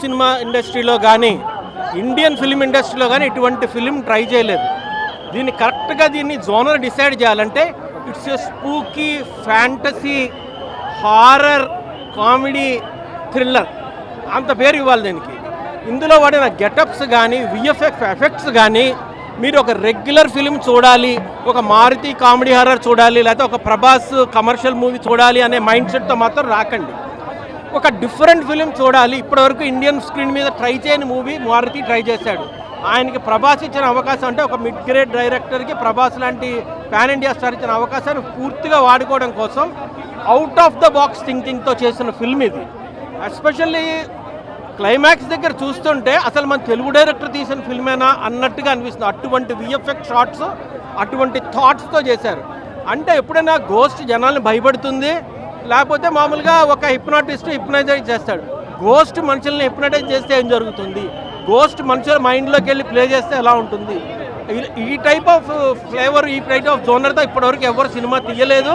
Cinema ఇండస్ట్రీలో కానీ Indian film ఇండస్ట్రీలో కానీ ఇటువంటి ఫిల్మ్ ట్రై చేయలేదు. దీన్ని కరెక్ట్గా దీన్ని జోనర్ డిసైడ్ చేయాలంటే it's a spooky fantasy horror comedy thriller అంత పేరు ఇవ్వాలి దీనికి. ఇందులో వాడిన గెటప్స్ కానీ విఎఫ్ఎక్స్ ఎఫెక్ట్స్ కానీ మీరు ఒక రెగ్యులర్ ఫిలిం చూడాలి, ఒక మారుతి కామెడీ హారర్ చూడాలి, లేకపోతే ఒక ప్రభాస్ కమర్షియల్ మూవీ చూడాలి అనే మైండ్ సెట్తో మాత్రం రాకండి. ఒక డిఫరెంట్ ఫిలిం చూడాలి. ఇప్పటివరకు ఇండియన్ స్క్రీన్ మీద ట్రై చేయని మూవీ మారుతి ట్రై చేశాడు. ఆయనకి ప్రభాస్ ఇచ్చిన అవకాశం అంటే ఒక మిడ్ గ్రేడ్ డైరెక్టర్కి ప్రభాస్ లాంటి పాన్ ఇండియా స్టార్ ఇచ్చిన అవకాశాన్ని పూర్తిగా వాడుకోవడం కోసం అవుట్ ఆఫ్ ద బాక్స్ థింకింగ్తో చేసిన ఫిల్మ్ ఇది. ఎస్పెషల్లీ క్లైమాక్స్ దగ్గర చూస్తుంటే అసలు మన తెలుగు డైరెక్టర్ తీసిన ఫిల్మేనా అన్నట్టుగా అనిపిస్తుంది. అటువంటి విఎఫ్ఎక్స్ షాట్స్ అటువంటి థాట్స్తో చేశారు. అంటే ఎప్పుడైనా గోస్ట్ జనాల్ని భయపడుతుంది, లేకపోతే మామూలుగా ఒక హిప్నాటిస్ట్ హిప్నటైజ్ చేస్తాడు. గోస్ట్ మనుషుల్ని హిప్నటైజ్ చేస్తే ఏం జరుగుతుంది, గోస్ట్ మనుషుల మైండ్లోకి వెళ్ళి ప్లే చేస్తే ఎలా ఉంటుంది, ఈ టైప్ ఆఫ్ ఫ్లేవర్ ఈ టైప్ ఆఫ్ జోనర్తో ఇప్పటివరకు ఎవరు సినిమా తీయలేదు.